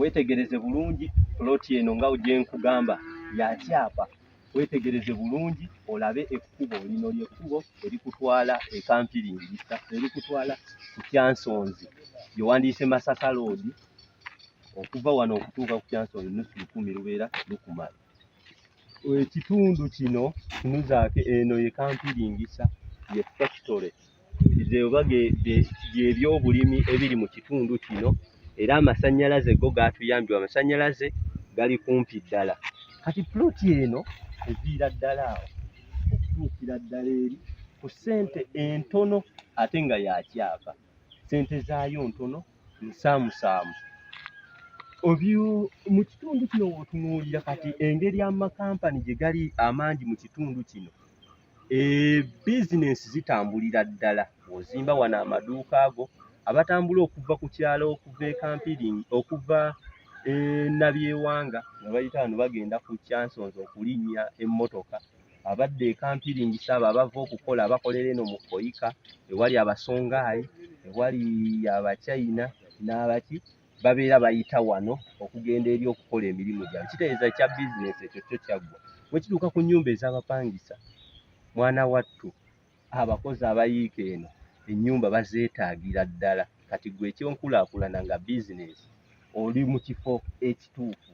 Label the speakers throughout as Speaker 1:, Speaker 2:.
Speaker 1: wetegereze bulungi ploti eno nga uje nkugamba ya kyapa wetegereze bulungi olabe ekkubo lino lyekkubo erikutwala ekampiringisa erikutwala ku Kyansonzi yowandiise Masaka Road okuva wano okutuuka ku Kyansonzi nusu lukumi lubeera lukumala. Ekitundu kino tunuzaake eno ye kampiringisa ye factory zeoba by'ebyobulimi ebiri mu kitundu kino era amasannyalaze go gaatuyambye amasannyalaze gali kumpi ddala. Kati ploti eno eviira ddala awo okutuukira ddala eri ku ssente entono ate nga ya kyapa ssente zaayo ntono nsaamusaamu. Mu kitundu kino w'otunuulira kati engeri amakampani gye gali amangi mu kitundu kino bizinesi zitambulira ddala. Ozimba wano amaduuka ago abatambula okuva ku kyalo okuva ekampiringi okuva Nabyewanga nga bayita wano bagenda ku Kyansonzi okulinnya emmotoka abadde ekampiringisa abo abava okukola abakolera eno mu Koyika ewali Abasongaayi ewali Abachina n'abaki babeera bayita wano okugenda eri okukola emirimu gyabwe. Kitegeeza kya bizinesi ekyo kyo kyaggwa. Bwe kituuka ku nnyumba ez'abapangisa mwana wattu abakozi abayiika eno ennyumba bazeetaagira ddala. Kati gwe ekyonkulaakulana nga bizinesi oli mu kifo ekituufu.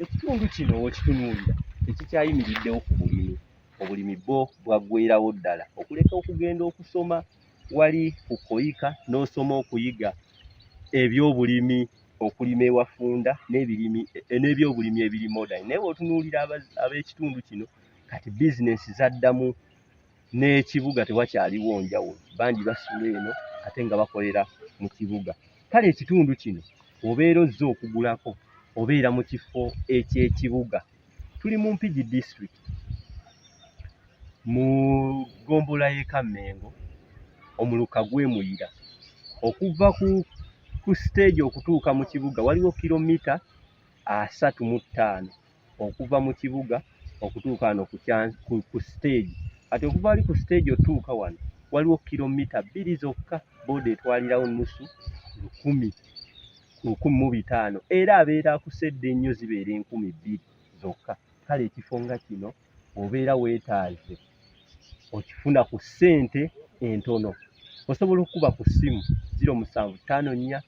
Speaker 1: Ekitundu kino w'okitunuulira ekikyayimiriddewo ku bulimi obulimi bwo bwaggweerawo ddala okuleka okugenda okusoma wali ku Koyika n'osoma okuyiga ebyobulimi okulima ewafunda n'ebyobulimi ebiri modern. Naye bw'otunuulira ab'ekitundu kino kati bizinesi zaddamu n'ekibuga tewakyaliwo njawulo. Bangi basula eno ate nga bakolera mu kibuga. Kale ekitundu kino obeera ozze okugulako obeera mu kifo eky'ekibuga. Tuli mu Mpigi district mu ggombolola y'e Kammengo omuluka gw'emuyira okuva ku stage okutuuka mu kibuga waliwo kilomita 35 okuva mu kibuga okutuuka wano ku stage. Ate okuva ali ku stage otuuka wano waliwo kilomita 2 zokka boda etwalirawo nusu 1,500 era abeera akusedde ennyo zibeera 2,000 zokka. Kale ekifo nga kino obeera weetaaze okifuna ku ssente entono. Osobola okuba ku ssimu 0754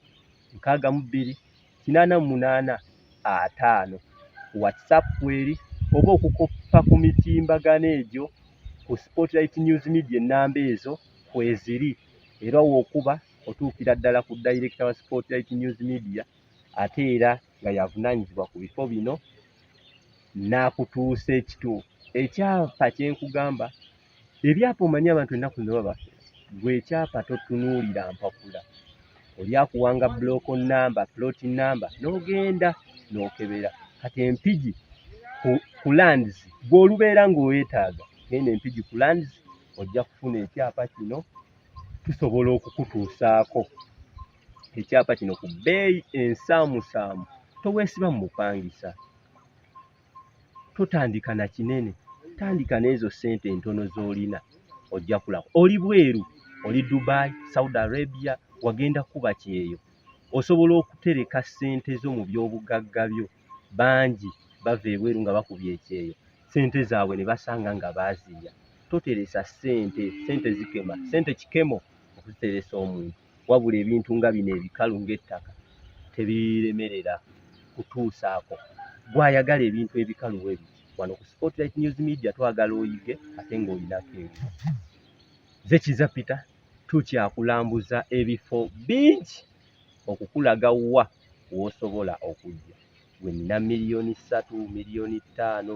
Speaker 1: 62 88 5 WhatsApp kweri oba okukoppa ku mitimbagano egyo ku Spotlight News Media ennamba ezo kweziri era w'okuba otuukira ddala ku director wa Spotlight News Media ate era nga yavunaanyizibwa ku bifo bino n'akutuusa ekituufu. Ekyapa kye nkugamba ebyapa omanyi abantu ennaku zino baba gwe ekyapa totunuulira mpapula oli akuwanga block number plot number n'ogenda n'okebera. Kati Empigi ku lands gw'olubeera ng'oweetaaga genda Empigi ku lands ojja kufuna ekyapa kino tusobola okukutuusaako ekyapa kino ku bbeeyi ensaamusaamu. Toweesiba mu bupangisa totandika na kinene tandika n'ezo ssente entono z'olina ojja kulaba. Oli bweru oli Dubai Saudi Arabia wagenda kuba kyeyo osobola okutereka ssente zo mu byobugagga byo. Bangi bava ebweru nga bakubye ekyeyo ssente zaabwe ne basanga nga baazirya. Toteresa ssente zikema ssente kikemo okuziteresa omuntu wabula ebintu nga bino ebikalu ng'ettaka tebiremerera kutuusaako. Gwayagala ebintu ebikalu webi wano ku Spotlight News Media twagala oyige ate ng'olinako ebyo. Ze Kiza Peter tukyakulambuza ebifo bingi okukulaga wa w'osobola okujja. Gwe nina $3 million, $5 million, $2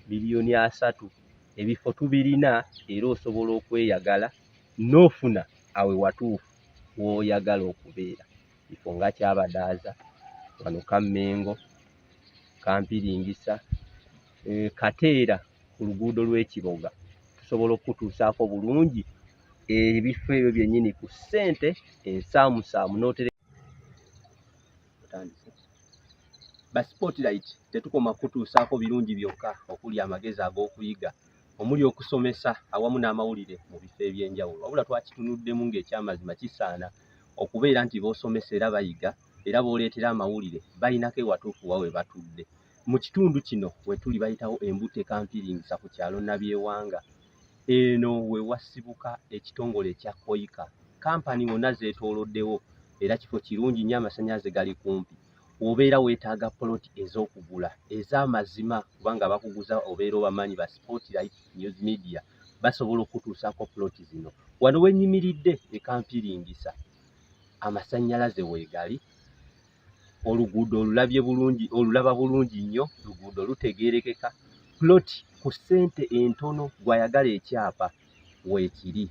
Speaker 1: million, $3 ebifo tubirina era osobola okweyagala n'ofuna awe watuufu w'oyagala okubeera. Kifo nga Kyabadaaza wano Kammengo Kampiringisa Kateera ku luguudo lw'Ekiboga tusobola okutuusaako bulungi ebifo ebyo byennyini ku ssente ensaamusaamu n'otere ba Spotlight tetukoma kutuusaako birungi byokka okuli amagezi ag'okuyiga omuli okusomesa awamu n'amawulire mu bifo eby'enjawulo. Wabula twakitunuddemu ng'ekyamazima kisaana okubeera nti b'osomesa era bayiga era booleetera amawulire balinako ewatuufu wa we batudde. Mu kitundu kino we tuli bayitawo Embute Kampiringisa ku kyalo Nabyewanga. Eno we wasibuka ekitongole ekya Koika. Kampani wonna zeetooloddewo era kifo kirungi nnyo, amasannyalaze gali kumpi. Obeera weetaaga poloti ez'okugula ez'amazima kubanga bakuguza obeera obamanyi ba Spotlight News Media basobola okutuusaako poloti zino. Wano wennyimiridde e Kampiringisa amasannyalaze weegali, oluguudo olulaba bulungi nnyo, luguudo lutegeerekeka, poloti ku ssente entono gw'ayagala ekyapa weekiri.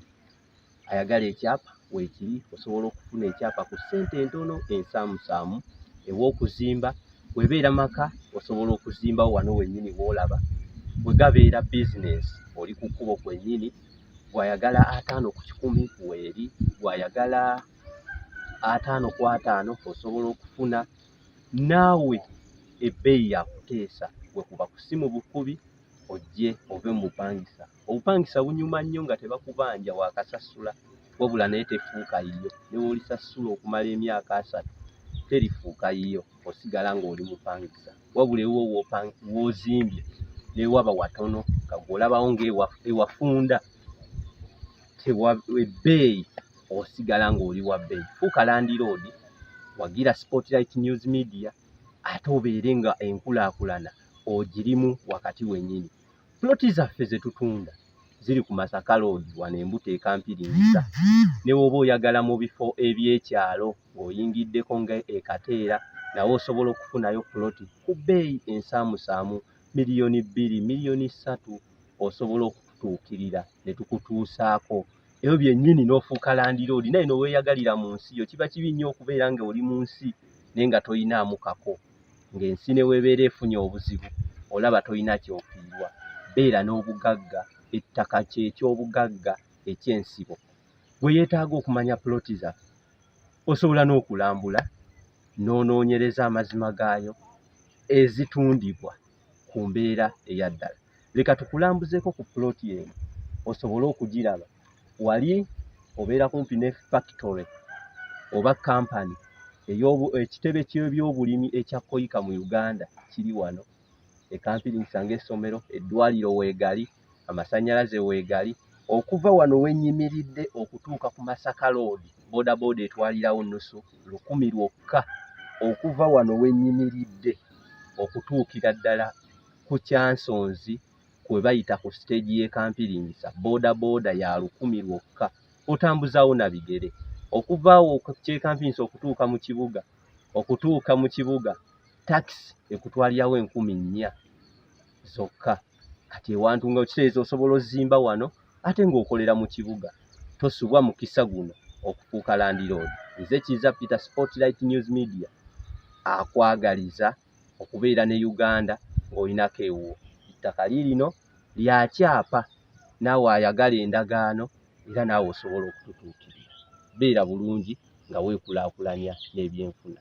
Speaker 1: Ayagala ekyapa weekiri, osobola okufuna ekyapa ku ssente entono ensaamusaamu. Ew'okuzimba webeera maka osobola okuzimbawo wano wennyini w'olaba. Bwe gabeera bizinesi oli ku kkubo kwennyini, bw'ayagala 5 ku 10 weeri, bw'ayagala 5 ku 5 osobola okufuna. Naawe ebbeeyi yakuteesa bwe kuba ku ssimu bukubi ojje ove mu bupangisa. Obupangisa bunyuma nnyo nga tebakubanja wakasasula, wabula naye tefuuka yiyo. Ne bw'olisasula okumala emyaka 3 terifuuka yiyo, osigala ng'oli mupangisa. Wabula ewo w'ozimbye n'ewaba watono nga gw'olabawo ng'ewafunda ebbeeyi osigala ng'oli wa bbeeyi. Fuuka landiroodi, wagira Spotlight News Media ate obeere nga enkulaakulana ogirimu wakati wennyini. Ploti zaffe ze tutunda ziri ku Masaka Road wano Embute Kampiringisa. Ne bw'oba oyagala mu bifo eby'ekyalo ng'oyingiddeko ng'ekateera, nawe osobola okufunayo ploti ku bbeeyi ensaamusaamu, miliyoni 2, miliyoni 3 osobola okututuukirira ne tukutuusaako. Ebyo byennyini n'ofuuka landiroodi. Naye no weeyagalira mu nsi yo, kiba kibi nnyo okubeera ng'oli mu nsi naye nga toyinaamu kako, ng'ensi ne weebeera efunye obuzibu olaba toyina kyofiirwa. Beera n'obugagga, ettaka ky'ekyobugagga eky'ensibo. Bwe yeetaaga okumanya ploti zaffe osobola n'okulambula n'onoonyereza amazima gaayo ezitundibwa ku mbeera eya ddala. Leka tukulambuzeeko ku ploti eno osobole okugiraba. Wali obeera kumpi ne factory oba kampani ekitebe ky'ebyobulimi ekya Koika mu Uganda kiri wano e Kampiringisa ng'essomero, eddwaliro weegali, amasannyalaze weegali. Okuva wano wennyimiridde okutuuka ku Masaka Road, boodabooda etwalirawo nnusu 1,000 lwokka. Okuva wano wennyimiridde okutuukira ddala ku Kyansonzi kwe bayita ku siteegi y'e Kampiringisa, boodabooda ya 1,000 lwokka. Otambuzaawo na bigere. Okuva awo ky'e Kampiringisa okutuuka mu kibuga, takisi ekutwalirawo 4,000 zokka. Kati ewantu nga okitegeeza osobola ozimba wano ate ng'okolera mu kibuga, tosubwa mukisa guno okufuuka landiroodi. Nze Kiza Peter, Spotlight News Media, akwagaliza okubeera ne Uganda ng'olinako ewuwo. Ettaka lirino lya kyapa, naawe ayagala endagaano era naawe osobola okututuukirira. Beera bulungi nga weekulaakulanya n'ebyenfuna.